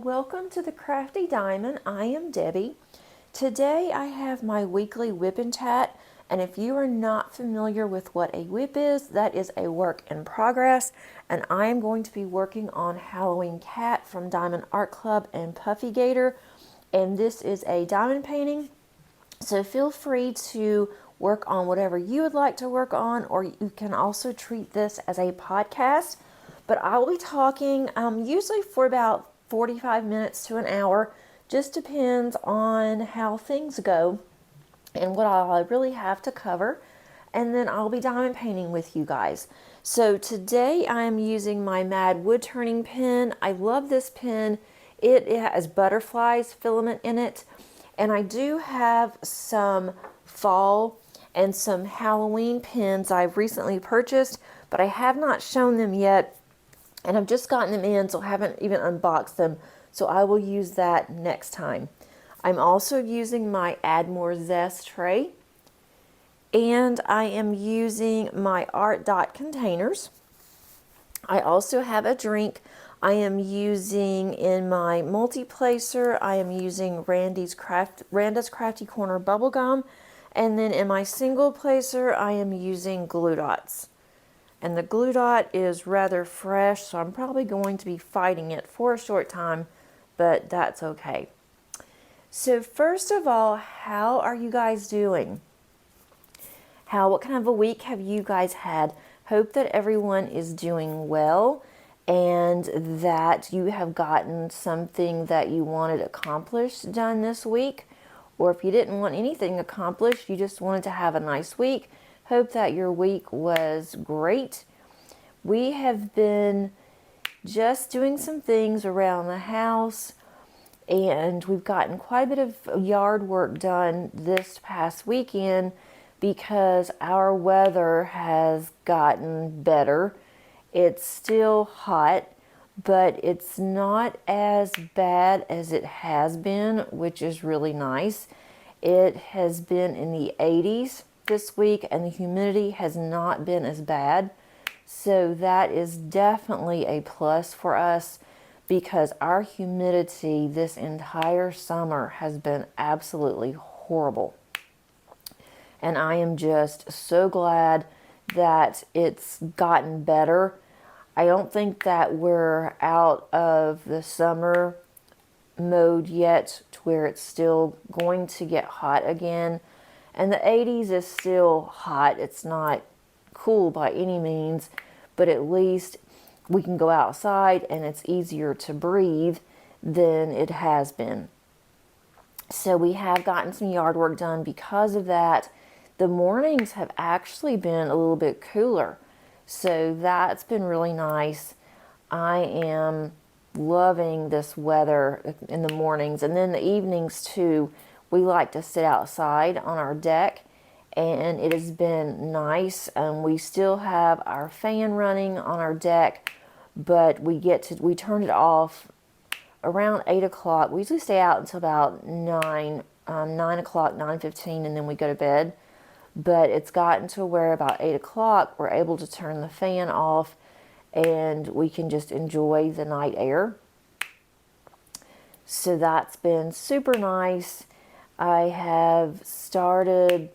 welcome to the Crafty Diamond. I am Debbie. Today I have my weekly WIP and chat, and if you are not familiar with what a WIP is, that is a work in progress, and I am going to be working on Halloween Cat from Diamond Art Club and Puffy Gator, and this is a diamond painting, so feel free to work on whatever you would like to work on, or you can also treat this as a podcast. But I'll be talking usually for about 45 minutes to an hour. Just depends on how things go and what I really have to cover. And then I'll be diamond painting with you guys. So today I'm using my Mad Woodturning pen. I love this pen. It has butterflies filament in it. And I do have some fall and some Halloween pens I've recently purchased, but I have not shown them yet. And I've just gotten them in, so I haven't even unboxed them. So I will use that next time. I'm also using my Add More Zest tray. And I am using my Art Dot containers. I also have a drink. I am using in my multi-placer, I am using Randa's Crafty Corner Bubblegum. And then in my single placer, I am using glue dots. And the glue dot is rather fresh, so I'm probably going to be fighting it for a short time, but that's okay. So first of all, how are you guys doing? What kind of a week have you guys had? Hope that everyone is doing well and that you have gotten something that you wanted accomplished done this week. Or if you didn't want anything accomplished, you just wanted to have a nice week. Hope that your week was great. We have been just doing some things around the house, and we've gotten quite a bit of yard work done this past weekend because our weather has gotten better. It's still hot, but it's not as bad as it has been, which is really nice. It has been in the 80s this week, and the humidity has not been as bad. So that is definitely a plus for us because our humidity this entire summer has been absolutely horrible. And I am just so glad that it's gotten better. I don't think that we're out of the summer mode yet to where it's still going to get hot again. And the 80s is still hot. It's not cool by any means, but at least we can go outside and it's easier to breathe than it has been. So we have gotten some yard work done because of that. The mornings have actually been a little bit cooler, so that's been really nice. I am loving this weather in the mornings, and then the evenings too. We like to sit outside on our deck, and it has been nice. We still have our fan running on our deck, but we turn it off around 8 o'clock. We usually stay out until about 9 o'clock, 9:15, and then we go to bed. But it's gotten to where about 8 o'clock we're able to turn the fan off and we can just enjoy the night air. So that's been super nice. I have started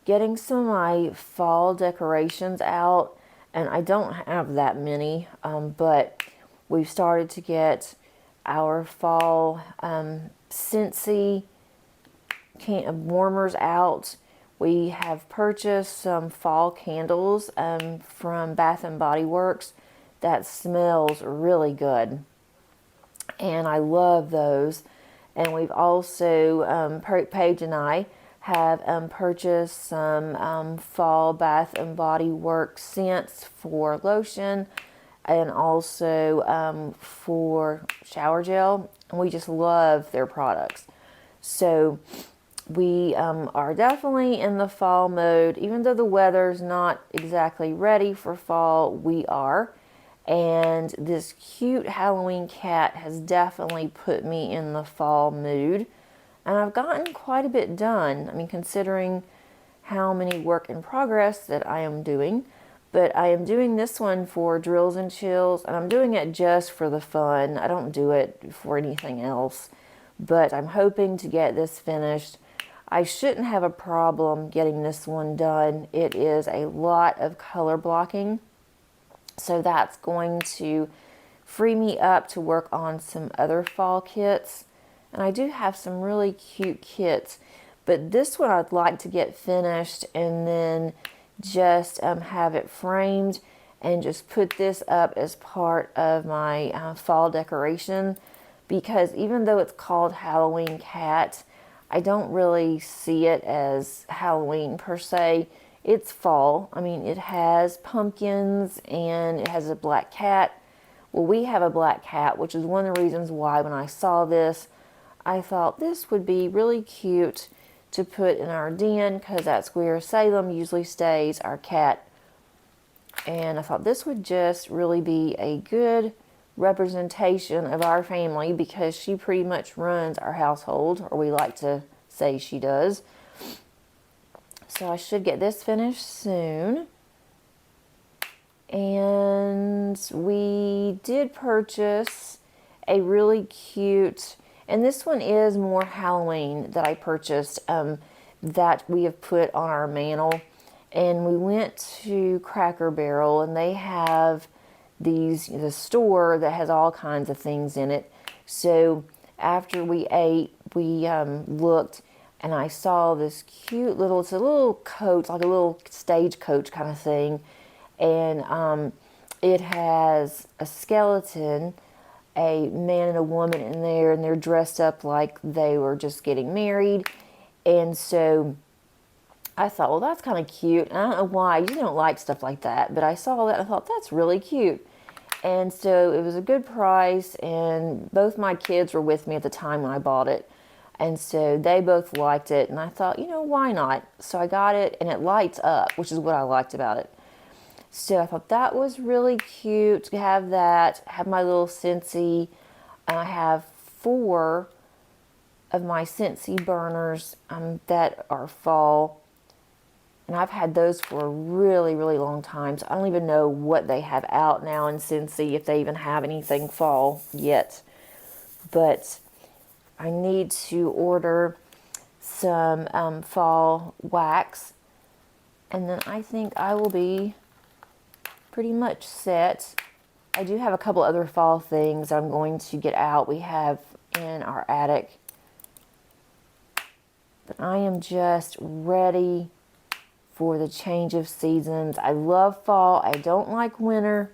getting some of my fall decorations out, and I don't have that many, but we've started to get our fall Scentsy warmers out. We have purchased some fall candles from Bath and Body Works that smells really good, and I love those. And we've also, Paige and I have purchased some fall Bath and Body Works scents for lotion and also for shower gel. And we just love their products. So we are definitely in the fall mode. Even though the weather's not exactly ready for fall, we are. And this cute Halloween cat has definitely put me in the fall mood. And I've gotten quite a bit done. I mean, considering how many work in progress that I am doing. But I am doing this one for Drills and Chills, and I'm doing it just for the fun. I don't do it for anything else, but I'm hoping to get this finished. I shouldn't have a problem getting this one done. It is a lot of color blocking, so that's going to free me up to work on some other fall kits. And I do have some really cute kits, but this one I'd like to get finished and then just have it framed and just put this up as part of my fall decoration, because even though it's called Halloween Cat, I don't really see it as Halloween per se. It's fall. I mean, it has pumpkins and it has a black cat. Well, we have a black cat, which is one of the reasons why when I saw this, I thought this would be really cute to put in our den, because that's where Salem usually stays, our cat. And I thought this would just really be a good representation of our family, because she pretty much runs our household, or we like to say she does. So I should get this finished soon. And we did purchase a really cute, and this one is more Halloween, that I purchased, that we have put on our mantle. And we went to Cracker Barrel, and they have the store that has all kinds of things in it. So after we ate, we looked, and I saw this cute little, it's a little coach, like a little stagecoach kind of thing. And it has a skeleton, a man and a woman in there, and they're dressed up like they were just getting married. And so I thought, well, that's kind of cute. And I don't know why, I usually don't like stuff like that, but I saw that and I thought, that's really cute. And so it was a good price, and both my kids were with me at the time when I bought it. And so they both liked it, and I thought, why not? So I got it, and it lights up, which is what I liked about it. So I thought that was really cute to have that, have my little Scentsy. I have 4 of my Scentsy burners that are fall. And I've had those for a really, really long time. So I don't even know what they have out now in Scentsy, if they even have anything fall yet. But I need to order some fall wax. And then I think I will be pretty much set. I do have a couple other fall things I'm going to get out. We have in our attic. But I am just ready for the change of seasons. I love fall. I don't like winter,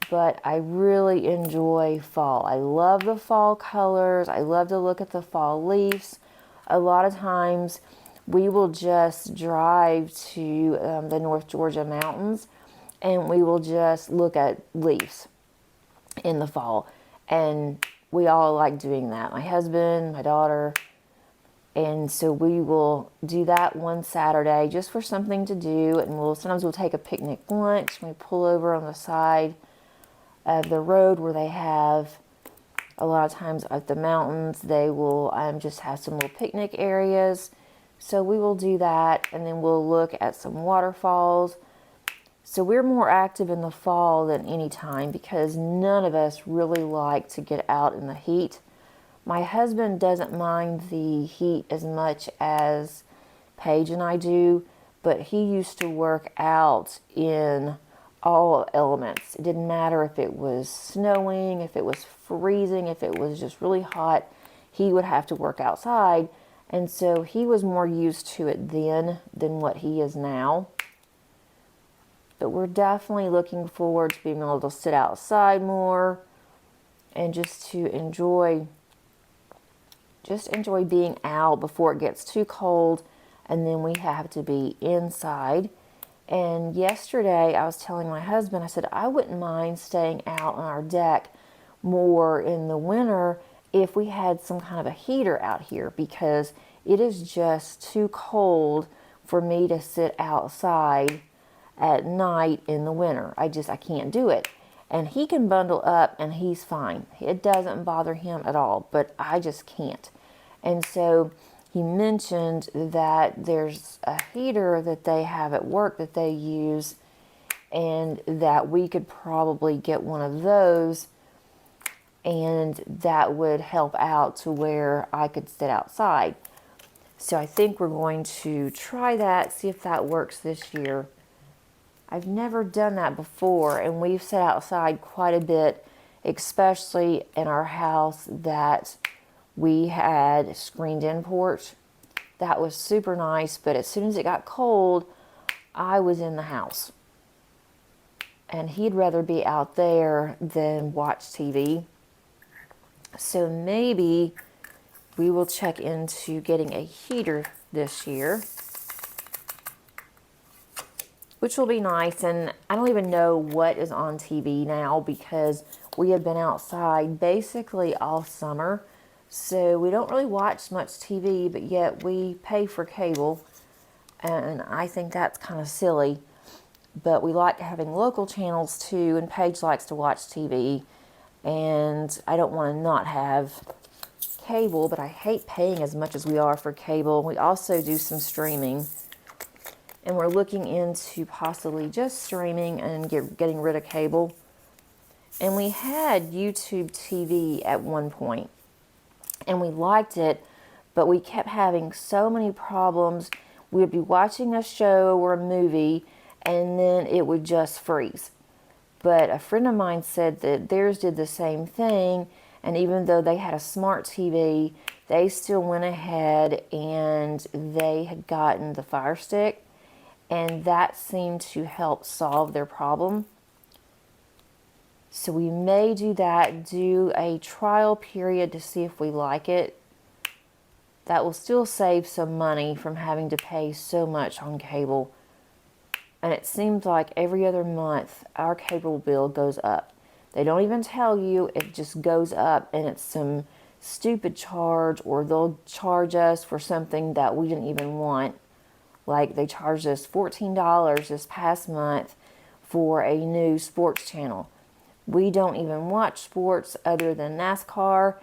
but I really enjoy fall. I love the fall colors. I love to look at the fall leaves. A lot of times we will just drive to the North Georgia mountains, and we will just look at leaves in the fall. And we all like doing that. My husband, my daughter. And so we will do that one Saturday just for something to do. And sometimes we'll take a picnic lunch. We pull over on the side of the road where they have, a lot of times at the mountains, they will just have some little picnic areas. So we will do that, and then we'll look at some waterfalls. So we're more active in the fall than any time, because none of us really like to get out in the heat. My husband doesn't mind the heat as much as Paige and I do, but he used to work out in all elements. It didn't matter if it was snowing, if it was freezing, if it was just really hot, he would have to work outside. And so he was more used to it then than what he is now. But we're definitely looking forward to being able to sit outside more and just to enjoy being out before it gets too cold, and then we have to be inside. And yesterday I was telling my husband, I said, I wouldn't mind staying out on our deck more in the winter if we had some kind of a heater out here, because it is just too cold for me to sit outside at night in the winter. I can't do it. And he can bundle up and he's fine. It doesn't bother him at all, but I just can't. And so he mentioned that there's a heater that they have at work that they use, and that we could probably get one of those, and that would help out to where I could sit outside. So I think we're going to try that, see if that works this year. I've never done that before, and we've sat outside quite a bit, especially in our house that we had screened in porch. That was super nice, but as soon as it got cold, I was in the house. And he'd rather be out there than watch TV. So maybe we will check into getting a heater this year, which will be nice. And I don't even know what is on TV now because we have been outside basically all summer. So we don't really watch much TV, but yet we pay for cable. And I think that's kind of silly. But we like having local channels too, and Paige likes to watch TV. And I don't want to not have cable, but I hate paying as much as we are for cable. We also do some streaming. And we're looking into possibly just streaming and getting rid of cable. And we had YouTube TV at one point, and we liked it, but we kept having so many problems. We would be watching a show or a movie, and then it would just freeze. But a friend of mine said that theirs did the same thing, and even though they had a smart TV, they still went ahead and they had gotten the Fire Stick, and that seemed to help solve their problem. So we may do that, do a trial period to see if we like it. That will still save some money from having to pay so much on cable. And it seems like every other month our cable bill goes up. They don't even tell you, it just goes up, and it's some stupid charge, or they'll charge us for something that we didn't even want. Like they charged us $14 this past month for a new sports channel. We don't even watch sports other than NASCAR,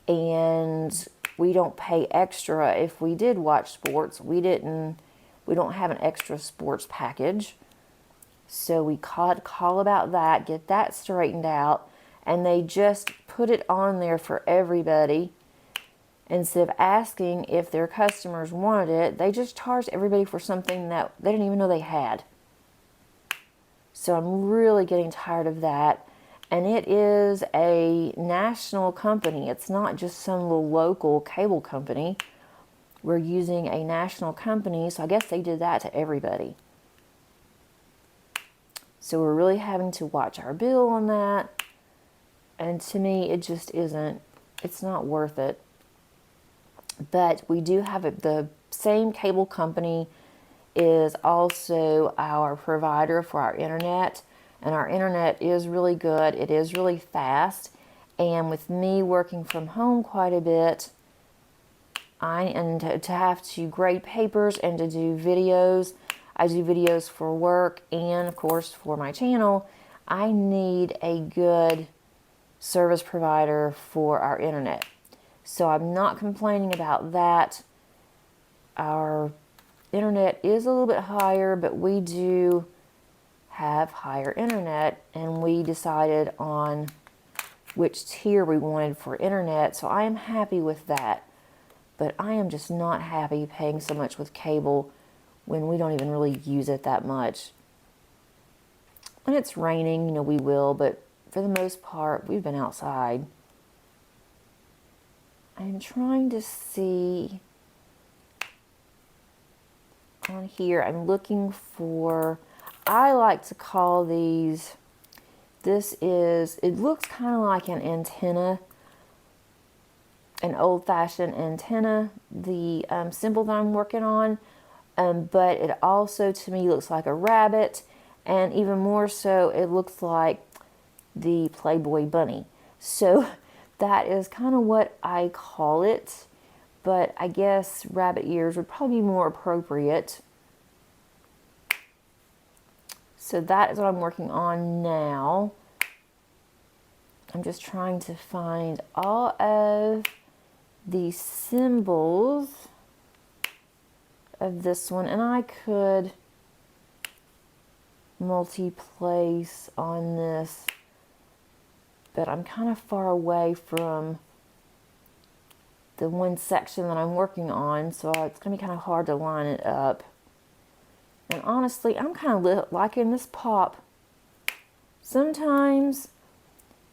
and we don't pay extra if we did watch sports. We don't have an extra sports package. So we call about that, get that straightened out, and they just put it on there for everybody. Instead of asking if their customers wanted it, they just charged everybody for something that they didn't even know they had. So I'm really getting tired of that. And it is a national company. It's not just some little local cable company. We're using a national company, so I guess they did that to everybody. So we're really having to watch our bill on that. And to me, it just isn't, it's not worth it. But we do have it, the same cable company is also our provider for our internet. And our internet is really good. It is really fast. And with me working from home quite a bit, to have to grade papers and to do videos, I do videos for work and of course for my channel, I need a good service provider for our internet. So I'm not complaining about that. Our internet is a little bit higher, but we do have higher internet, and we decided on which tier we wanted for internet, so I am happy with that. But I am just not happy paying so much with cable when we don't even really use it that much. When it's raining, we will, but for the most part, we've been outside. I'm trying to see on here, I'm looking for, I like to call these, it looks kind of like an antenna, an old-fashioned antenna, the symbol that I'm working on, but it also to me looks like a rabbit, and even more so it looks like the Playboy bunny. So that is kind of what I call it, but I guess rabbit ears would probably be more appropriate. So that is what I'm working on now. I'm just trying to find all of the symbols. of this one, and I could multi-place on this, but I'm kind of far away from the one section that I'm working on, so it's going to be kind of hard to line it up. And honestly, I'm kind of liking this pop. Sometimes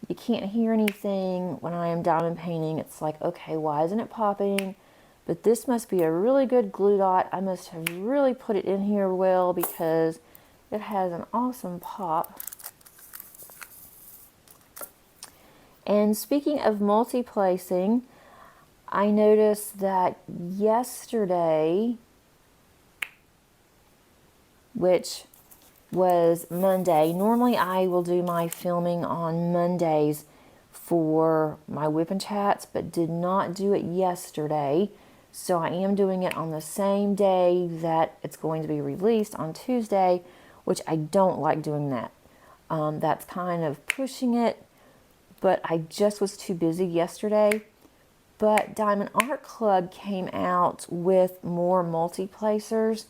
you can't hear anything when I am diamond painting. It's like, okay, why isn't it popping? But this must be a really good glue dot. I must have really put it in here well because it has an awesome pop. And speaking of multi-placing, I noticed that yesterday, which was Monday. Normally I will do my filming on Mondays for my WIP and chats, but did not do it yesterday. So I am doing it on the same day that it's going to be released on Tuesday, which I don't like doing that. That's kind of pushing it, but I just was too busy yesterday. But Diamond Art Club came out with more multi-placers,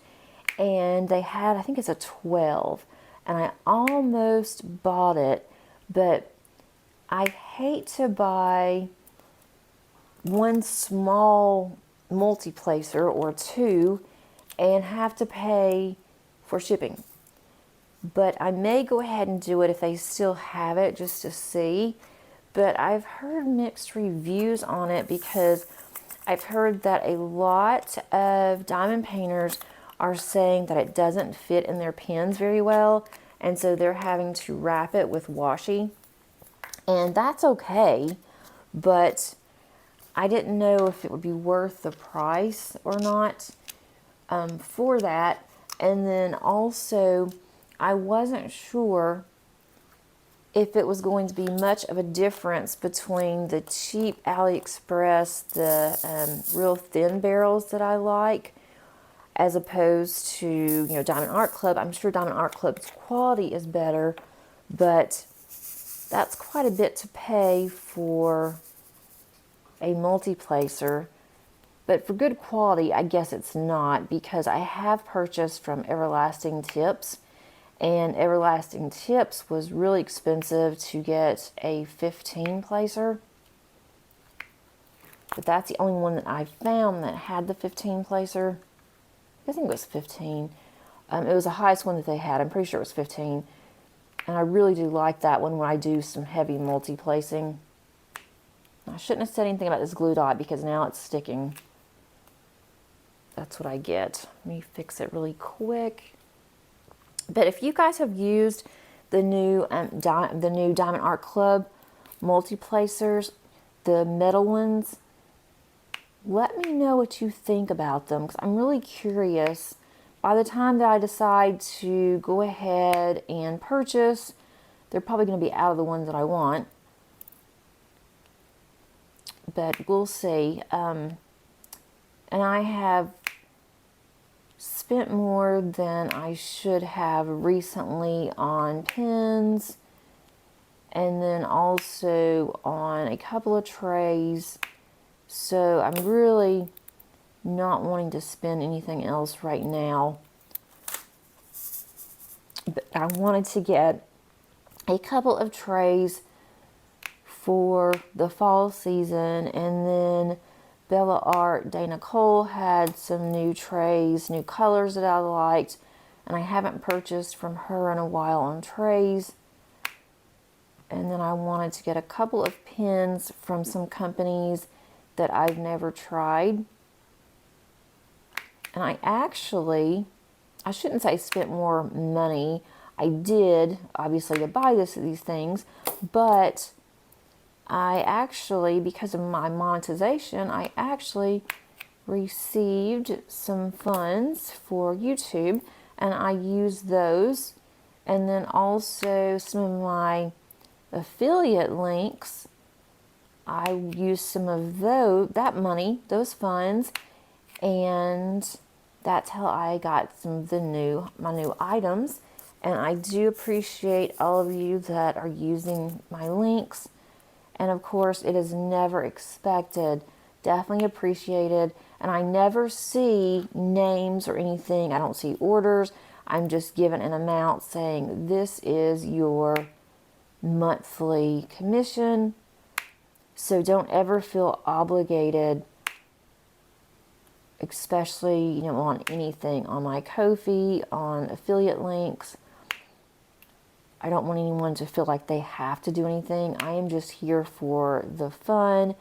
and they had, I think it's a 12, and I almost bought it, but I hate to buy one small multi-placer or two and have to pay for shipping. But I may go ahead and do it if they still have it, just to see. But I've heard mixed reviews on it because I've heard that a lot of diamond painters are saying that it doesn't fit in their pens very well, and so they're having to wrap it with washi. And that's okay, but I didn't know if it would be worth the price or not for that. And then also, I wasn't sure if it was going to be much of a difference between the cheap AliExpress, the real thin barrels that I like, as opposed to, you know, Diamond Art Club. I'm sure Diamond Art Club's quality is better, but that's quite a bit to pay for a multi-placer. But for good quality, I guess it's not, because I have purchased from Everlasting Tips, and Everlasting Tips was really expensive to get a 15 placer. But that's the only one that I found that had the 15 placer. I think it was 15. It was the highest one that they had. I'm pretty sure it was 15. And I really do like that one when I do some heavy multi-placing. I shouldn't have said anything about this glue dot because now it's sticking. That's what I get. Let me fix it really quick. But if you guys have used the new Diamond Art Club multi-placers, the metal ones, let me know what you think about them, because I'm really curious. By the time that I decide to go ahead and purchase, they're probably going to be out of the ones that I want. But we'll see. And I have spent more than I should have recently on pens, and then also on a couple of trays. So I'm really not wanting to spend anything else right now. But I wanted to get a couple of trays for the fall season, and then Bella Art Dana Cole had some new trays, new colors that I liked, and I haven't purchased from her in a while on trays. And then I wanted to get a couple of pens from some companies that I've never tried. And I shouldn't say spent more money. I did, obviously, to buy these things, but I actually, because of my monetization, I actually received some funds for YouTube, and I used those. And then also some of my affiliate links, I used some of those funds, and that's how I got some of my new items. And I do appreciate all of you that are using my links. And of course, it is never expected, definitely appreciated. and I never see names or anything. I don't see orders. I'm just given an amount saying this is your monthly commission. So don't ever feel obligated, especially, on anything, on my Ko-fi, on affiliate links. I don't want anyone to feel like they have to do anything. I am just here for the fun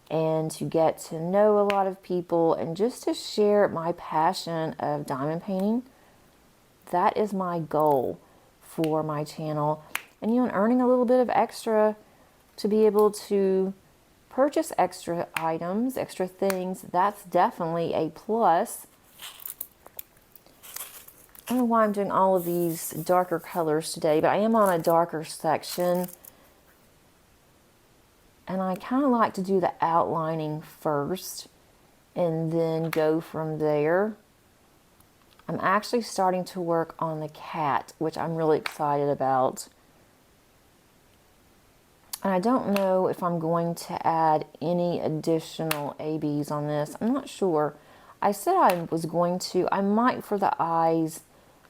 and to get to know a lot of people and just to share my passion of diamond painting. That is my goal for my channel. And, and earning a little bit of extra to be able to purchase extra items, extra things, that's definitely a plus. I don't know why I'm doing all of these darker colors today, but I am on a darker section. And I kind of like to do the outlining first and then go from there. I'm actually starting to work on the cat, which I'm really excited about. And I don't know if I'm going to add any additional ABs on this. I'm not sure. I said I was going to. I might for the eyes,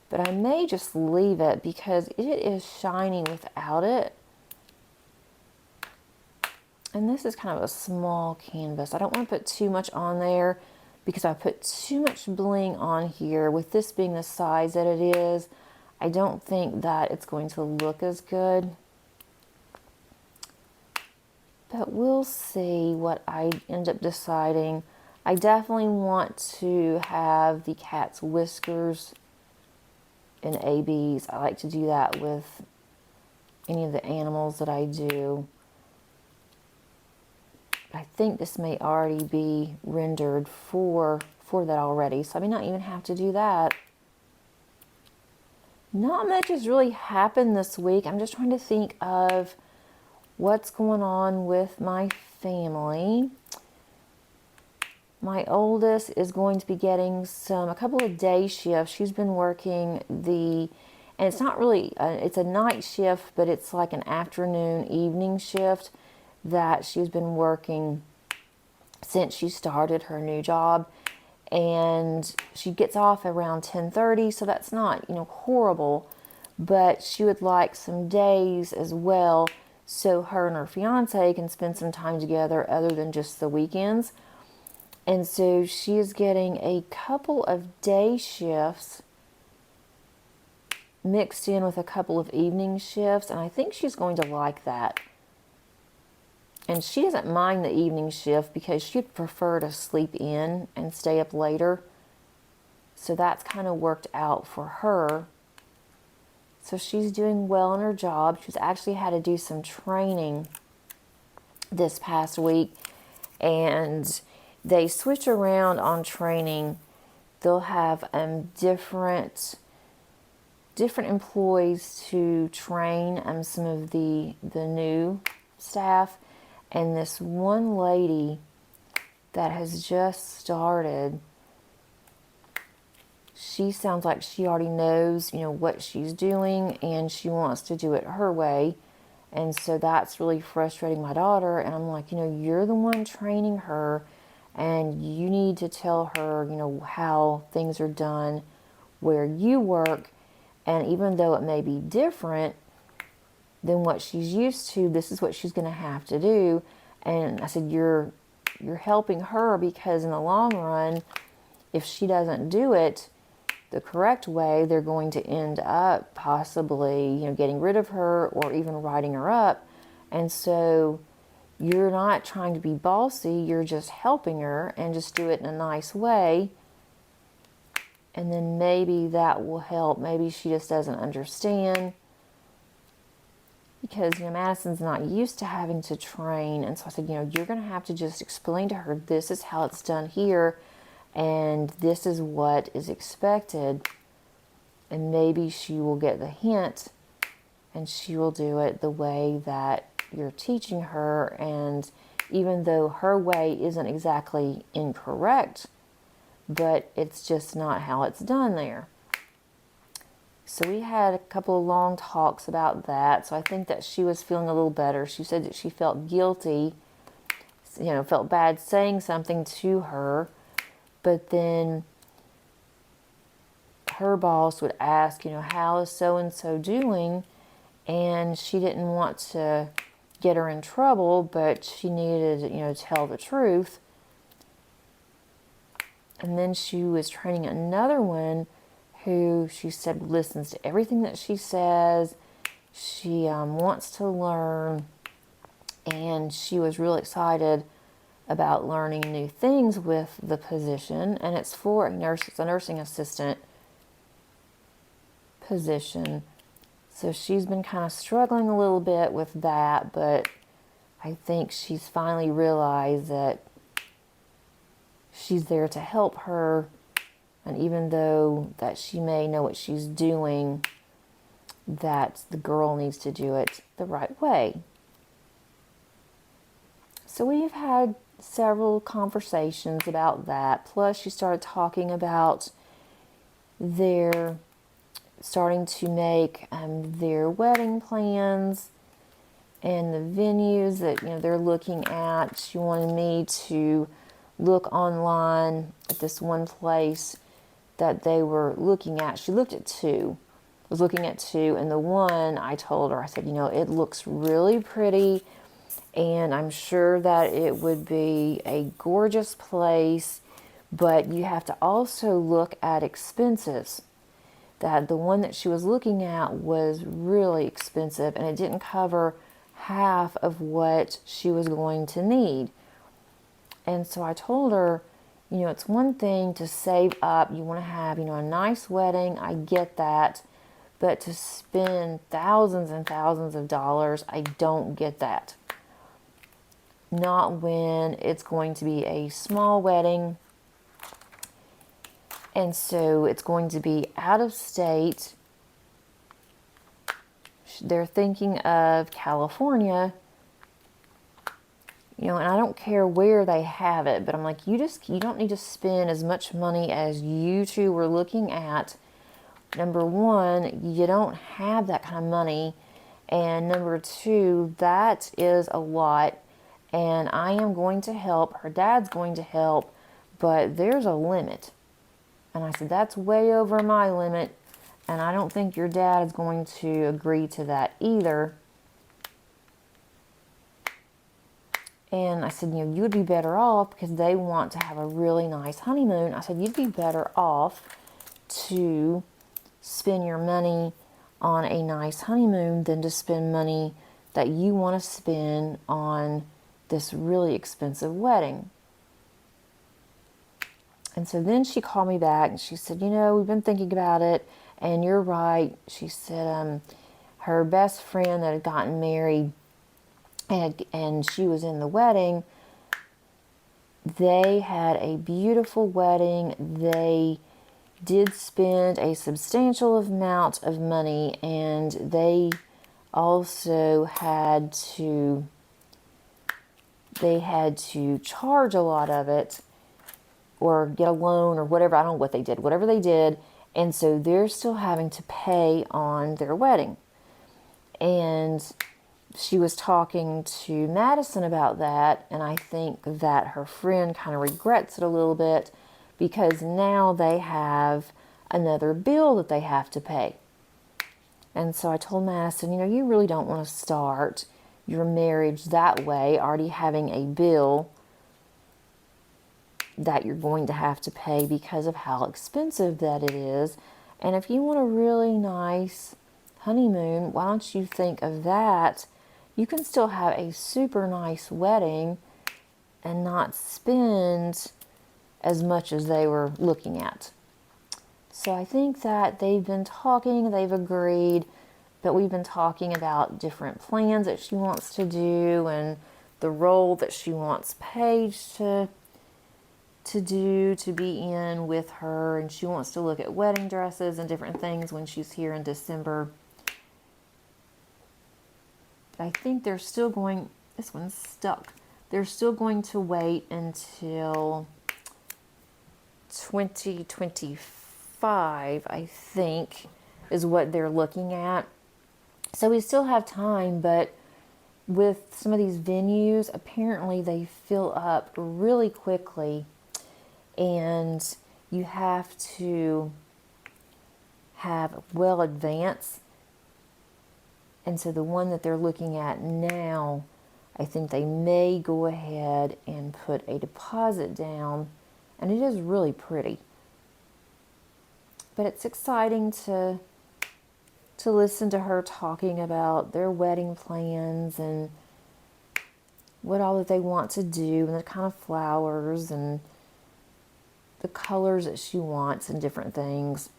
but I may just leave it because it is shiny without it. And this is kind of a small canvas. I don't want to put too much on there because I put too much bling on here. With this being the size that it is, I don't think that it's going to look as good. But we'll see what I end up deciding. I definitely want to have the cat's whiskers in ABs. I like to do that with any of the animals that I do. I think this may already be rendered for that already, so I may not even have to do that. Not much has really happened this week. I'm just trying to think of what's going on with my family. My oldest is going to be getting a couple of day shifts. She's been working and it's not really, it's a night shift, but it's like an afternoon, evening shift that she's been working since she started her new job. And she gets off around 10:30, so that's not, horrible. But she would like some days as well, so her and her fiance can spend some time together other than just the weekends. And so she is getting a couple of day shifts mixed in with a couple of evening shifts, and I think she's going to like that. And she doesn't mind the evening shift because she'd prefer to sleep in and stay up later. So that's kind of worked out for her. So she's doing well in her job. She's actually had to do some training this past week. And they switch around on training. They'll have different employees to train some of the new staff. And this one lady that has just started, she sounds like she already knows, what she's doing, and she wants to do it her way. And so that's really frustrating my daughter. And I'm like, you're the one training her, and you need to tell her, how things are done where you work. And even though it may be different than what she's used to, this is what she's going to have to do. And I said, you're helping her, because in the long run, if she doesn't do it the correct way, they're going to end up possibly, getting rid of her or even writing her up. And so you're not trying to be bossy, you're just helping her, and just do it in a nice way. And then maybe that will help. Maybe she just doesn't understand. Because, Madison's not used to having to train. And so I said, you're going to have to just explain to her, this is how it's done here, and this is what is expected. And maybe she will get the hint, and she will do it the way that you're teaching her. And even though her way isn't exactly incorrect, but it's just not how it's done there. So we had a couple of long talks about that. So I think that she was feeling a little better. She said that she felt guilty, felt bad saying something to her, but then her boss would ask, how is so-and-so doing? And she didn't want to get her in trouble, but she needed, to tell the truth. And then she was training another one who she said listens to everything that she says. She wants to learn, and she was really excited about learning new things with the position. And it's for a nurse, it's a nursing assistant position. So she's been kind of struggling a little bit with that, but I think she's finally realized that she's there to help her, and even though that she may know what she's doing, that the girl needs to do it the right way. So we've had several conversations about that. Plus she started talking about their starting to make their wedding plans and the venues that they're looking at. She wanted me to look online at this one place that they were looking at. She looked at two, was looking at two, and the one I told her, I said, it looks really pretty, and I'm sure that it would be a gorgeous place, but you have to also look at expenses. That the one that she was looking at was really expensive, and it didn't cover half of what she was going to need. And so I told her, it's one thing to save up. You want to have, a nice wedding. I get that. But to spend thousands and thousands of dollars, I don't get that. Not when it's going to be a small wedding. And so it's going to be out of state. They're thinking of California. And I don't care where they have it, but I'm like, you don't need to spend as much money as you two were looking at. Number one, you don't have that kind of money. And number two, that is a lot. And I am going to help. Her dad's going to help, but there's a limit. And I said, that's way over my limit, and I don't think your dad is going to agree to that either. And I said, you would be better off, because they want to have a really nice honeymoon. I said, you'd be better off to spend your money on a nice honeymoon than to spend money that you want to spend on this really expensive wedding. And so then she called me back and she said, we've been thinking about it, and you're right. She said her best friend that had gotten married and she was in the wedding, they had a beautiful wedding. They did spend a substantial amount of money, and they also had to charge a lot of it, or get a loan or whatever. I don't know what they did. Whatever they did. And so they're still having to pay on their wedding. And she was talking to Madison about that. And I think that her friend kind of regrets it a little bit, because now they have another bill that they have to pay. And so I told Madison, you really don't want to start your marriage that way, already having a bill that you're going to have to pay because of how expensive that it is. And if you want a really nice honeymoon, why don't you think of that? You can still have a super nice wedding and not spend as much as they were looking at. So I think that they've been talking, they've agreed, but we've been talking about different plans that she wants to do and the role that she wants Paige to be in with her, and she wants to look at wedding dresses and different things when she's here in December. But I think they're still going, this one's stuck. They're still going to wait until 2025, I think, is what they're looking at. So we still have time, but with some of these venues, apparently they fill up really quickly. and you have to have well advanced. And so the one that they're looking at now, I think they may go ahead and put a deposit down, and it is really pretty. But it's exciting to listen to her talking about their wedding plans and what all that they want to do and the kind of flowers and the colors that she wants and different things.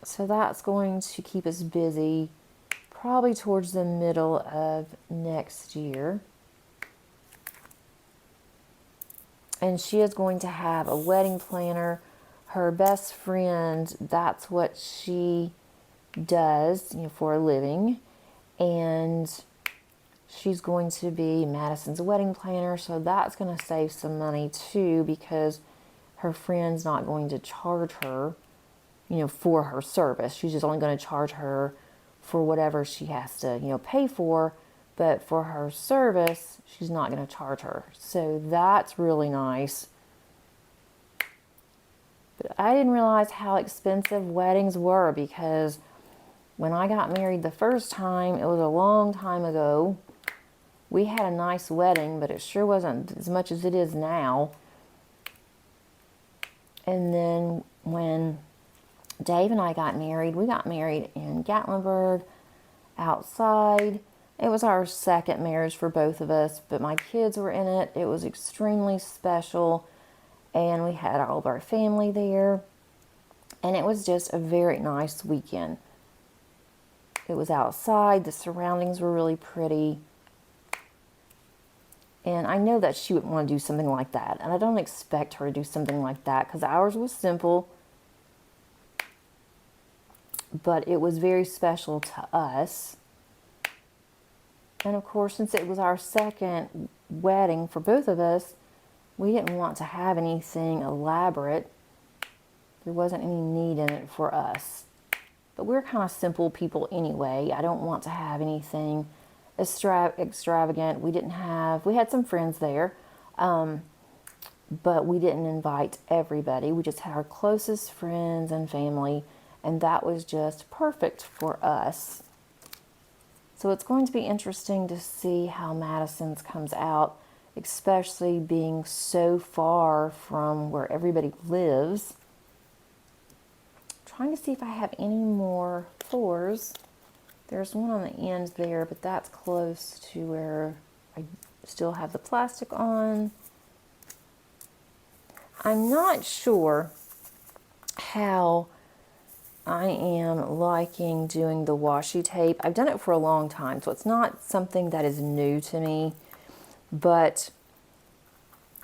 So that's going to keep us busy probably towards the middle of next year. And she is going to have a wedding planner. Her best friend, that's what she does, for a living. And she's going to be Madison's wedding planner, so that's going to save some money too, because her friend's not going to charge her, for her service. She's just only going to charge her for whatever she has to, pay for, but for her service, she's not going to charge her. So that's really nice. But I didn't realize how expensive weddings were, because when I got married the first time, it was a long time ago. We had a nice wedding, but it sure wasn't as much as it is now. And then when Dave and I got married, we got married in Gatlinburg, outside. It was our second marriage for both of us, but my kids were in it. It was extremely special, and we had all of our family there, and it was just a very nice weekend. It was outside. The surroundings were really pretty. And I know that she would want to do something like that. And I don't expect her to do something like that, because ours was simple. But it was very special to us. And of course, since it was our second wedding for both of us, we didn't want to have anything elaborate. There wasn't any need in it for us. But we're kind of simple people anyway. I don't want to have anything extravagant. We had some friends there, but we didn't invite everybody. We just had our closest friends and family, and that was just perfect for us. So it's going to be interesting to see how Madison's comes out, especially being so far from where everybody lives. Trying to see if I have any more fours. There's one on the end there, but that's close to where I still have the plastic on. I'm not sure how I am liking doing the washi tape. I've done it for a long time, so it's not something that is new to me, but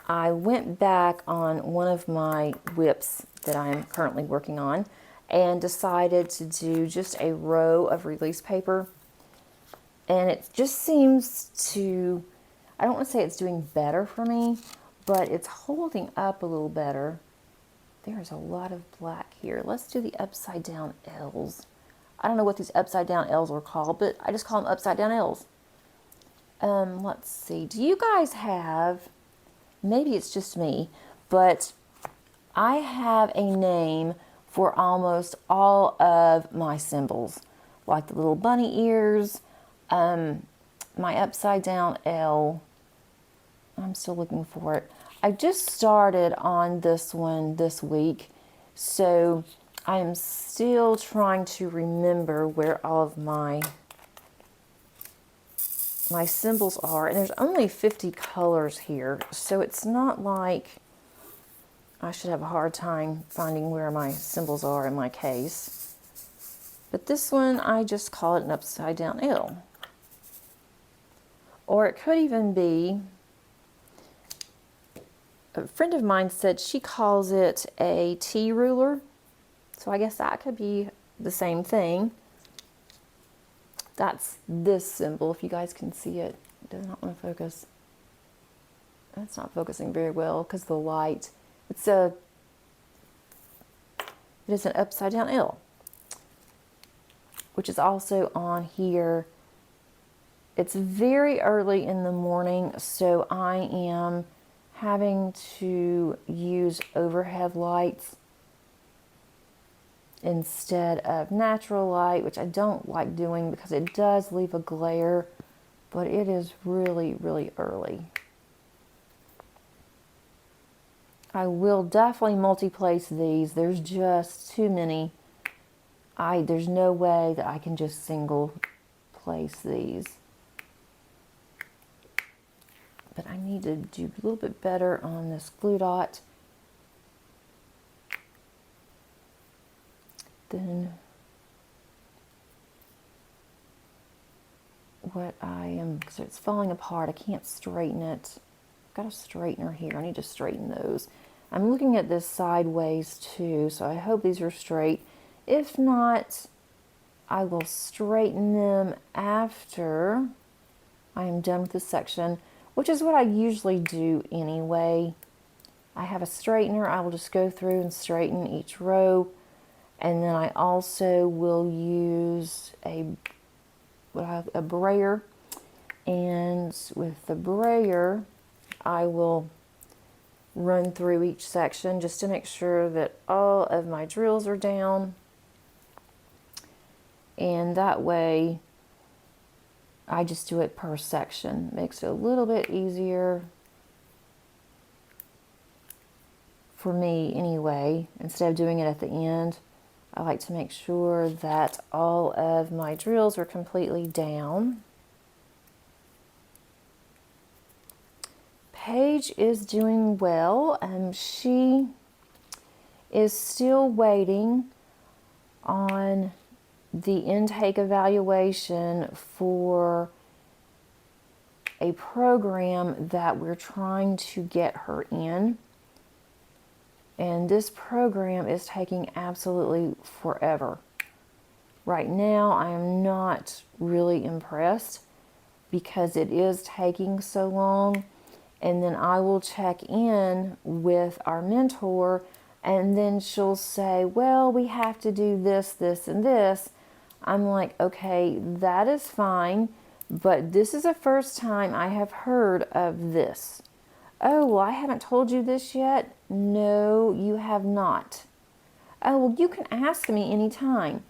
I went back on one of my WIPs that I'm currently working on and decided to do just a row of release paper. And it just seems to, I don't want to say it's doing better for me, but it's holding up a little better. There's a lot of black here. Let's do the upside down L's. I don't know what these upside down L's are called, but I just call them upside down L's. Let's see. Do you guys have, maybe it's just me, but I have a name for almost all of my symbols, like the little bunny ears, my upside down L. I'm still looking for it. I just started on this one this week, so I am still trying to remember where all of my symbols are. And there's only 50 colors here, so it's not like I should have a hard time finding where my symbols are in my case. But this one, I just call it an upside down L. Or it could even be, a friend of mine said she calls it a T ruler. So I guess that could be the same thing. That's this symbol, if you guys can see it. It does not want to focus. That's not focusing very well because of the light. It is an upside down L, which is also on here. It's very early in the morning, so I am having to use overhead lights instead of natural light, which I don't like doing because it does leave a glare, but it is really, really early. I will definitely multi-place these. There's just too many. There's no way that I can just single place these. But I need to do a little bit better on this glue dot. Then what because it's falling apart, I can't straighten it. I've got a straightener here, I need to straighten those. I'm looking at this sideways too, so I hope these are straight. If not, I will straighten them after I am done with this section, which is what I usually do anyway. I have a straightener, I will just go through and straighten each row, and then I also will use a brayer, and with the brayer I will run through each section just to make sure that all of my drills are down, and that way I just do it per section. Makes it a little bit easier for me anyway. Instead of doing it at the end, I like to make sure that all of my drills are completely down. Paige is doing well, and she is still waiting on the intake evaluation for a program that we're trying to get her in. And this program is taking absolutely forever. Right now, I am not really impressed because it is taking so long. And then I will check in with our mentor, and then she'll say, well, we have to do this, this, and this. I'm like, okay, that is fine, but this is the first time I have heard of this. Oh, well, I haven't told you this yet? No, you have not. Oh, well, you can ask me anytime.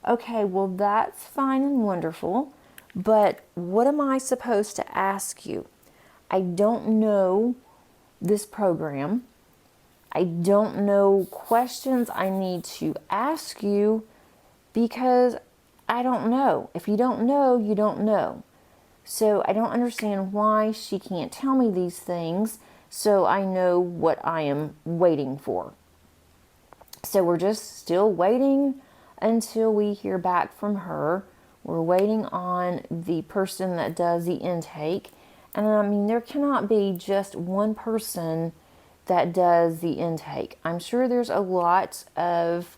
Okay, well, that's fine and wonderful, but what am I supposed to ask you? I don't know this program. I don't know questions I need to ask you because I don't know. If you don't know, you don't know. So I don't understand why she can't tell me these things so I know what I am waiting for. So we're just still waiting until we hear back from her. We're waiting on the person that does the intake. And I mean, there cannot be just one person that does the intake. I'm sure there's a lot of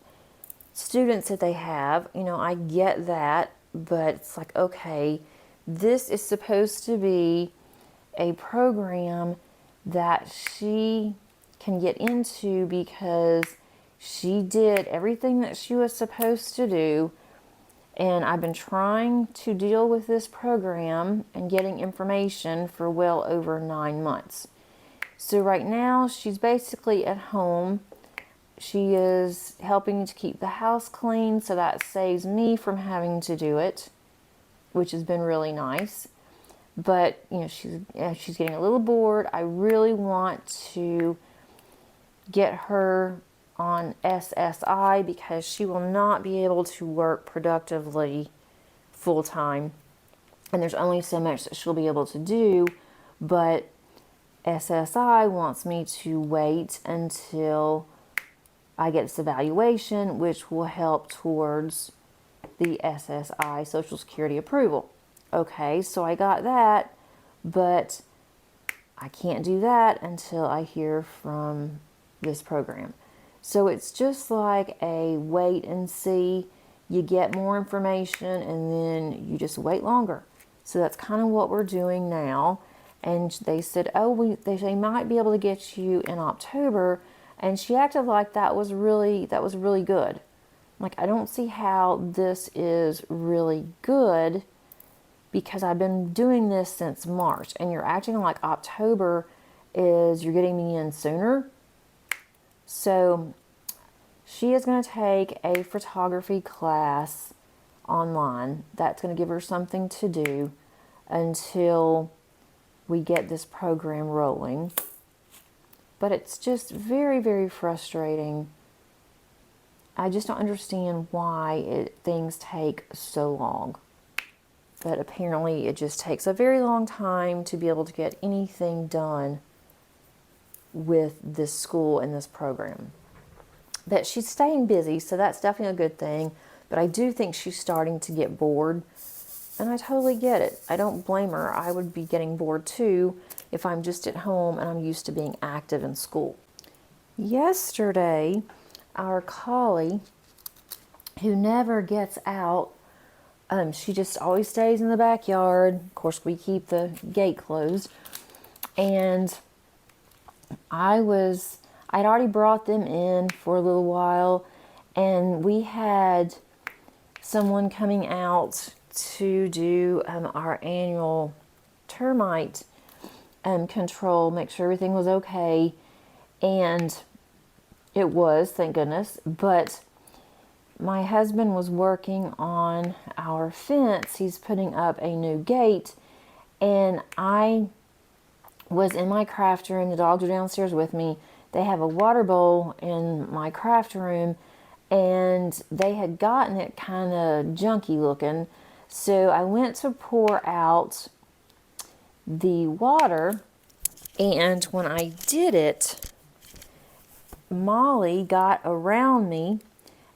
students that they have. You know, I get that, but it's like, okay, this is supposed to be a program that she can get into because she did everything that she was supposed to do. And I've been trying to deal with this program and getting information for well over 9 months. So right now she's basically at home. She is helping to keep the house clean, so that saves me from having to do it, which has been really nice. But you know, she's getting a little bored. I really want to get her on SSI because she will not be able to work productively full time, and there's only so much that she'll be able to do. But SSI wants me to wait until I get this evaluation, which will help towards the SSI, Social Security approval. Okay, so I got that, but I can't do that until I hear from this program. So it's just like a wait and see. You get more information and then you just wait longer. So that's kind of what we're doing now. And they said, oh, they might be able to get you in October. And she acted like that was really good. Like, I don't see how this is really good because I've been doing this since March, and you're acting like October is you're getting me in sooner. So she is going to take a photography class online. That's going to give her something to do until we get this program rolling. But it's just very, very frustrating. I just don't understand why things take so long. But apparently it just takes a very long time to be able to get anything done with this school and this program. But she's staying busy, so that's definitely a good thing. But I do think she's starting to get bored, and I totally get it. I don't blame her. I would be getting bored too if I'm just at home and I'm used to being active in school. Yesterday, our collie, who never gets out, she just always stays in the backyard. Of course, we keep the gate closed. And I'd already brought them in for a little while, and we had someone coming out to do our annual termite control, make sure everything was okay, and it was, thank goodness. But my husband was working on our fence. He's putting up a new gate, and I was in my craft room. The dogs are downstairs with me. They have a water bowl in my craft room, and they had gotten it kind of junky looking. So I went to pour out the water, and when I did it, Molly got around me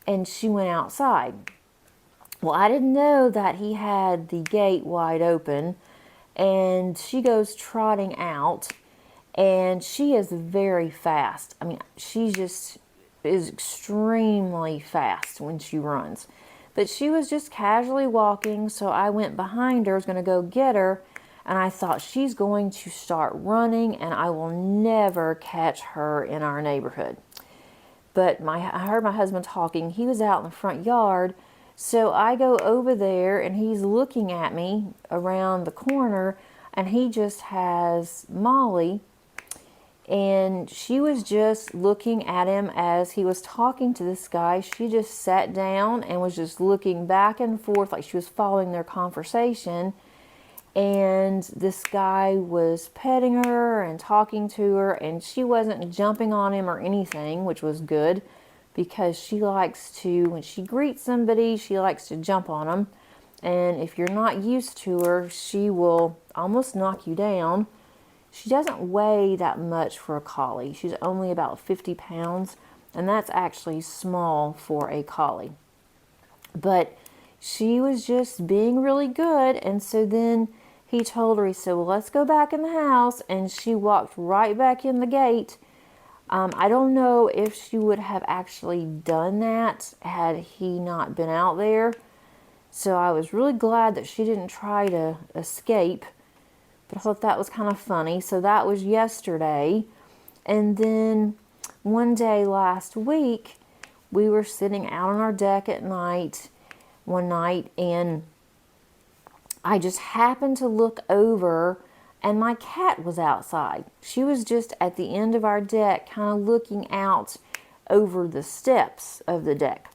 and she went outside. Well, I didn't know that he had the gate wide open, and she goes trotting out, and she is very fast. I mean, she just is extremely fast when she runs. But she was just casually walking, so I went behind her, was going to go get her, and I thought she's going to start running, and I will never catch her in our neighborhood. But I heard my husband talking. He was out in the front yard, so I go over there, and he's looking at me around the corner, and he just has Molly, and she was just looking at him as he was talking to this guy. She just sat down and was just looking back and forth like she was following their conversation. And this guy was petting her and talking to her, and she wasn't jumping on him or anything, which was good, because she likes to, when she greets somebody, she likes to jump on them. And if you're not used to her, she will almost knock you down. She doesn't weigh that much for a collie. She's only about 50 pounds, and that's actually small for a collie. But she was just being really good, and so then he told her, he said, well, let's go back in the house, and she walked right back in the gate. I don't know if she would have actually done that had he not been out there. So I was really glad that she didn't try to escape. But I thought that was kind of funny. So that was yesterday. And then one day last week, we were sitting out on our deck at night, one night, and I just happened to look over, and my cat was outside. She was just at the end of our deck, kind of looking out over the steps of the deck.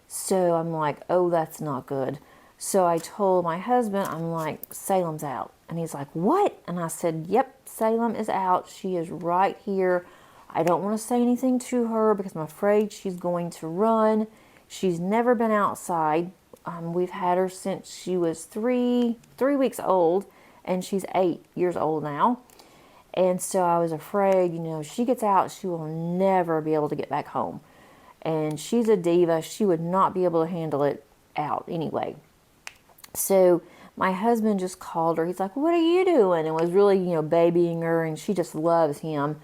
So I'm like, oh, that's not good. So I told my husband, I'm like, Salem's out. And he's like, what? And I said, yep, Salem is out. She is right here. I don't want to say anything to her because I'm afraid she's going to run. She's never been outside. We've had her since she was three weeks old, and she's 8 years old now. And so I was afraid, if she gets out, she will never be able to get back home. And she's a diva. She would not be able to handle it out anyway. So my husband just called her. He's like, what are you doing? And was really, babying her, and she just loves him.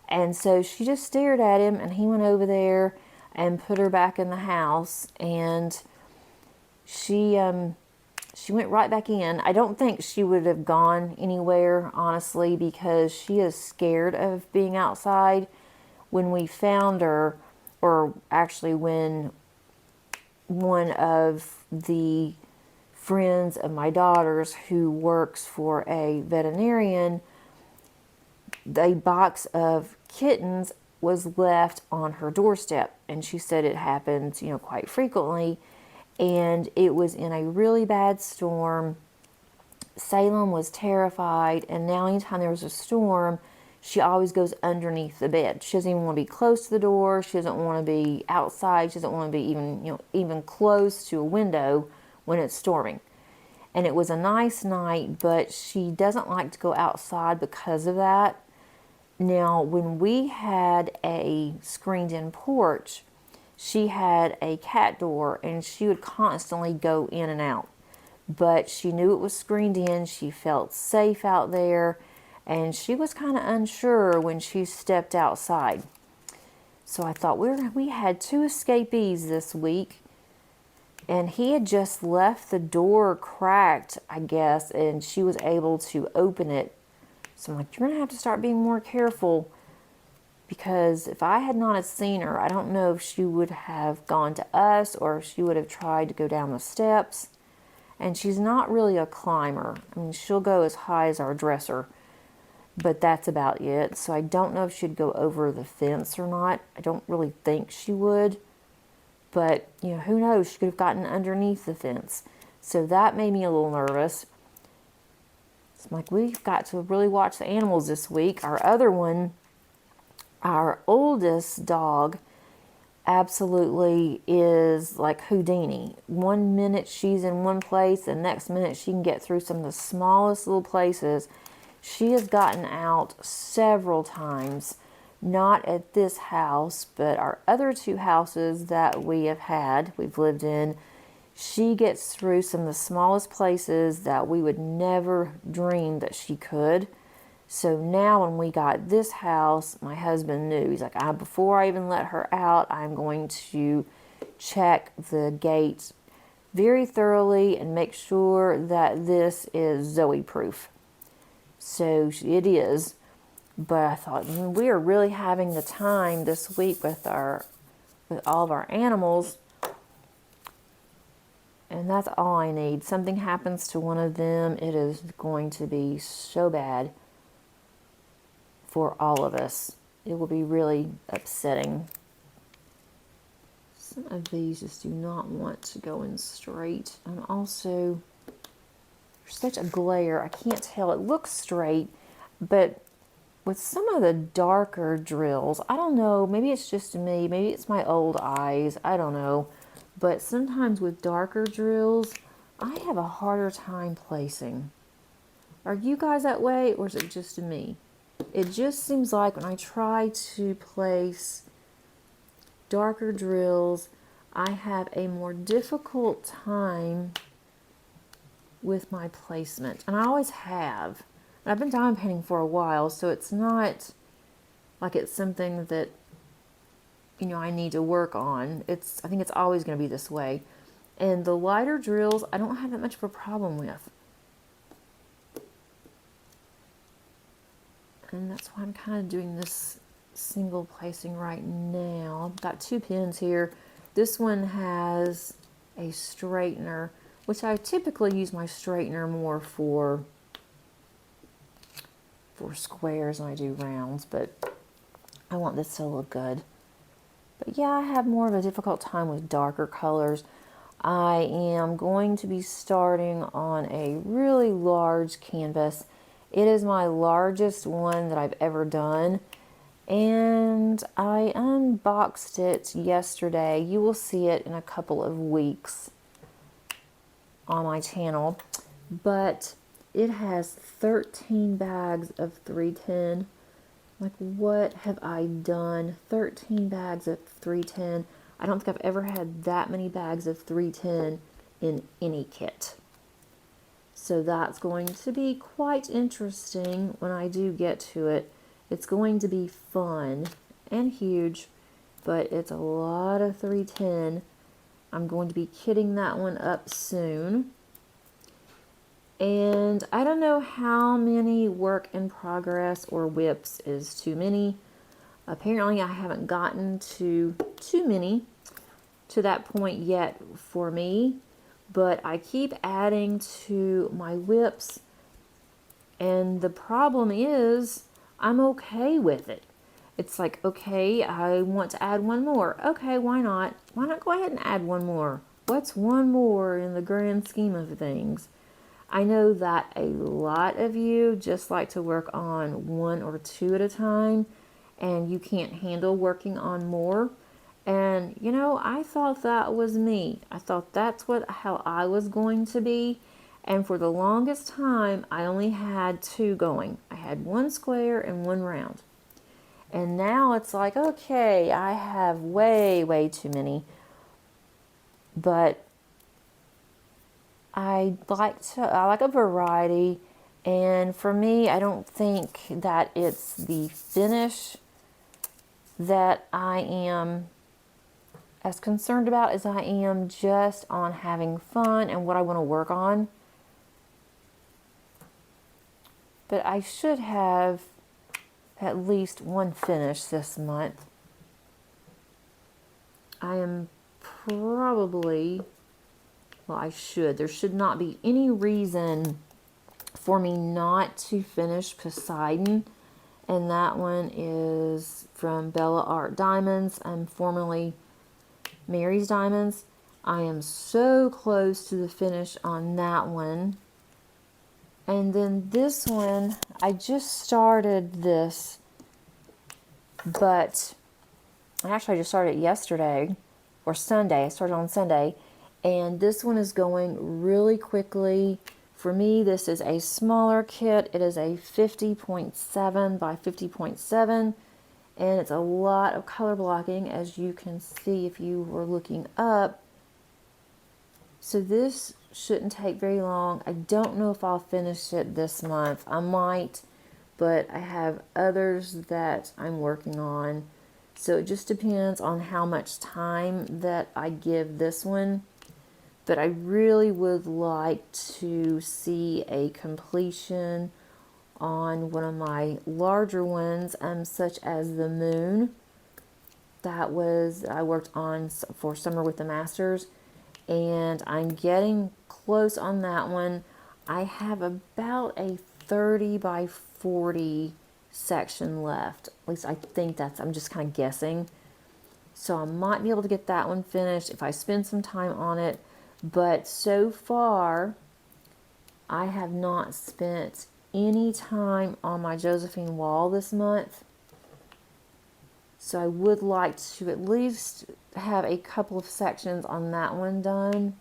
And so she just stared at him, and he went over there and put her back in the house, and she went right back in. I don't think she would have gone anywhere, honestly, because she is scared of being outside. When we found her, or actually when one of the friends of my daughter's who works for a veterinarian a box of kittens was left on her doorstep, and she said it happens, quite frequently, and it was in a really bad storm. Salem was terrified, and now anytime there was a storm, she always goes underneath the bed. She doesn't even want to be close to the door. She doesn't want to be outside. She doesn't want to be even close to a window when it's storming. And it was a nice night, but she doesn't like to go outside because of that. Now, when we had a screened-in porch, she had a cat door, and she would constantly go in and out. But she knew it was screened in. She felt safe out there, and she was kind of unsure when she stepped outside. So I thought we had 2 escapees this week, and he had just left the door cracked, I guess, and she was able to open it. So I'm like, you're going to have to start being more careful, because if I had not seen her, I don't know if she would have gone to us or if she would have tried to go down the steps. And she's not really a climber. I mean, she'll go as high as our dresser, but that's about it. So I don't know if she'd go over the fence or not. I don't really think she would, but who knows? She could have gotten underneath the fence. So that made me a little nervous. It's like, we've got to really watch the animals this week. Our other one, our oldest dog, absolutely is like Houdini. One minute she's in one place, the next minute she can get through some of the smallest little places. She has gotten out several times, not at this house, but our other 2 houses that we've lived in. She gets through some of the smallest places that we would never dream that she could. So now when we got this house, my husband knew. He's like, before I even let her out, I'm going to check the gate very thoroughly and make sure that this is Zoe proof. So it is. But I thought, we are really having the time this week with all of our animals. And that's all I need. Something happens to one of them, it is going to be so bad for all of us. It will be really upsetting. Some of these just do not want to go in straight. And also, there's such a glare. I can't tell. It looks straight, but with some of the darker drills, I don't know, maybe it's just me, maybe it's my old eyes, I don't know. But sometimes with darker drills, I have a harder time placing. Are you guys that way, or is it just me? It just seems like when I try to place darker drills, I have a more difficult time with my placement. And I always have. And I've been diamond painting for a while, so it's not like it's something that I need to work on. I think it's always going to be this way. And the lighter drills, I don't have that much of a problem with. And that's why I'm kind of doing this single placing right now. I've got 2 pins here. This one has a straightener, which I typically use my straightener more for squares than I do rounds, but I want this to look good. But yeah, I have more of a difficult time with darker colors. I am going to be starting on a really large canvas. It is my largest one that I've ever done, and I unboxed it yesterday. You will see it in a couple of weeks on my channel, but it has 13 bags of 310. Like, what have I done? 13 bags of 310. I don't think I've ever had that many bags of 310 in any kit. So that's going to be quite interesting when I do get to it. It's going to be fun and huge, but it's a lot of 310. I'm going to be kitting that one up soon. And I don't know how many work in progress or WIPs is too many. Apparently I haven't gotten to too many to that point yet for me, but I keep adding to my WIPs, and the problem is I'm okay with it. It's like, okay, I want to add one more. Okay, why not? Why not go ahead and add one more? What's one more in the grand scheme of things? I know that a lot of you just like to work on one or two at a time, and you can't handle working on more. And you know, I thought that was me. I thought that's how I was going to be. And for the longest time, I only had two going. I had one square and one round. And now it's like, okay, I have way too many. But I like a variety, and for me, I don't think that it's the finish that I am as concerned about as I am just on having fun and what I want to work on. But I should have at least one finish this month. I am probably, well, there should not be any reason for me not to finish Poseidon, and that one is from Bella Art Diamonds. I'm formerly Mary's Diamonds. I am so close to the finish on that one. And then this one, I just started this, but actually I just started yesterday or Sunday. I started on Sunday, and this one is going really quickly. For me, this is a smaller kit. It is a 50.7 by 50.7, and it's a lot of color blocking, as you can see if you were looking up. So this shouldn't take very long. I don't know if I'll finish it this month. I might, but I have others that I'm working on. So it just depends on how much time that I give this one. But I really would like to see a completion on one of my larger ones, such as the moon. That was, I worked on for Summer with the Masters, and I'm getting close on that one. I have about a 30 by 40 section left. At least I think I'm just kind of guessing. So I might be able to get that one finished if I spend some time on it. But so far, I have not spent any time on my Josephine wall this month. So I would like to at least have a couple of sections on that one done.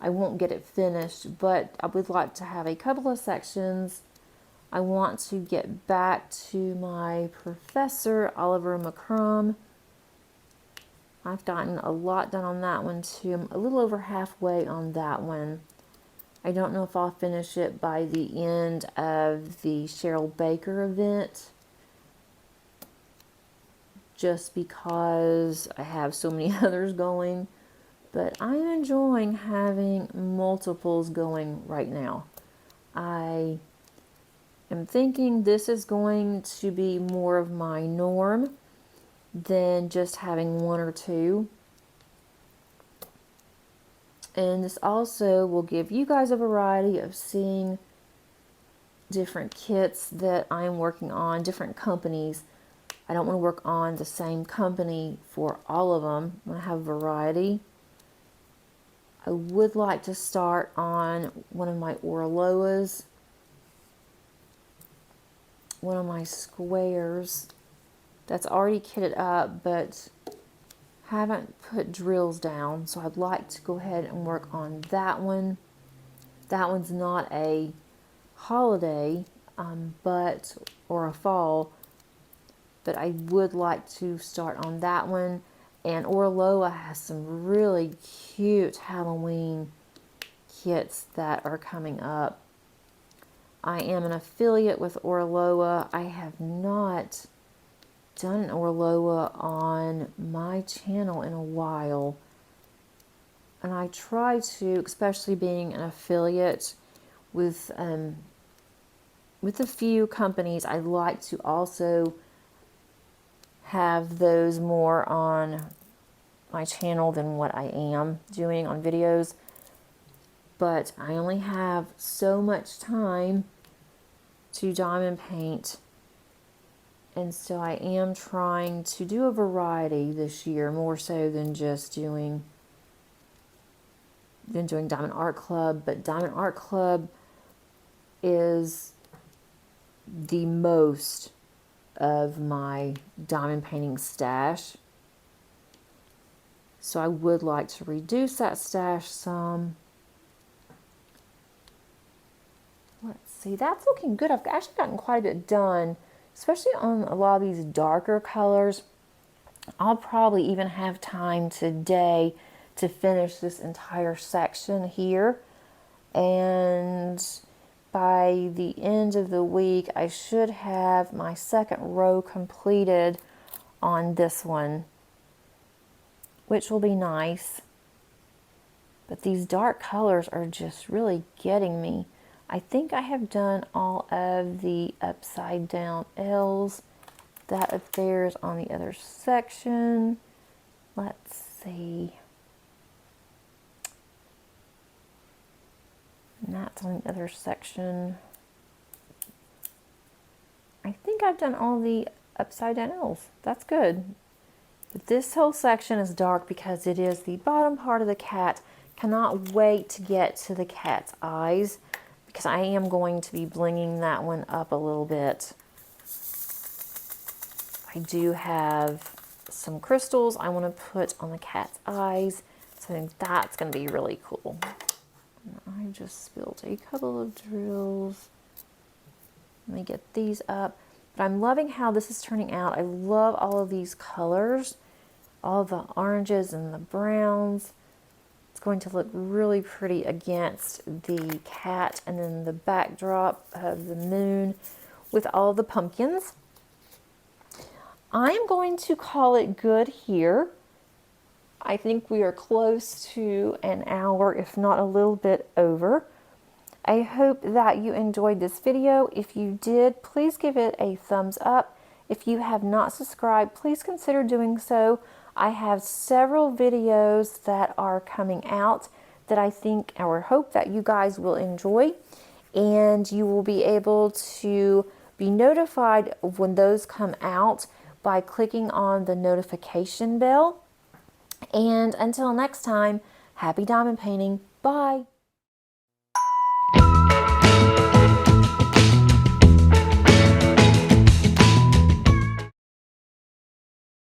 I won't get it finished, but I would like to have a couple of sections. I want to get back to my Professor Oliver McCrum. I've gotten a lot done on that one too. I'm a little over halfway on that one. I don't know if I'll finish it by the end of the Cheryl Baker event, just because I have so many others going. But I'm enjoying having multiples going right now. I am thinking this is going to be more of my norm than just having one or two. And this also will give you guys a variety of seeing different kits that I'm working on, different companies. I don't want to work on the same company for all of them. I want to have variety. I would like to start on one of my Oraloas, one of my squares that's already kitted up, but haven't put drills down, so I'd like to go ahead and work on that one. That one's not a holiday, or a fall, but I would like to start on that one. And Oraloa has some really cute Halloween kits that are coming up. I am an affiliate with Oraloa. I have not done an Oraloa on my channel in a while, and I try to, especially being an affiliate with a few companies, I like to also have those more on my channel than what I am doing on videos. But I only have so much time to diamond paint. And so I am trying to do a variety this year, more so than just doing Diamond Art Club. But Diamond Art Club is the most of my diamond painting stash. So I would like to reduce that stash some. Let's see, that's looking good. I've actually gotten quite a bit done, especially on a lot of these darker colors. I'll probably even have time today to finish this entire section here. And by the end of the week, I should have my second row completed on this one, which will be nice. But these dark colors are just really getting me. I think I have done all of the upside down L's. That up there is on the other section. Let's see. And that's on the other section. I think I've done all the upside down L's. That's good. But this whole section is dark because it is the bottom part of the cat. Cannot wait to get to the cat's eyes, because I am going to be blinging that one up a little bit. I do have some crystals I want to put on the cat's eyes, so I think that's going to be really cool. And I just spilled a couple of drills. Let me get these up. But I'm loving how this is turning out. I love all of these colors, all of the oranges and the browns. It's going to look really pretty against the cat, and then the backdrop of the moon with all the pumpkins. I am going to call it good here. I think we are close to an hour, if not a little bit over. I hope that you enjoyed this video. If you did, please give it a thumbs up. If you have not subscribed, please consider doing so. I have several videos that are coming out that I think or hope that you guys will enjoy, and you will be able to be notified when those come out by clicking on the notification bell. And until next time, happy diamond painting. Bye.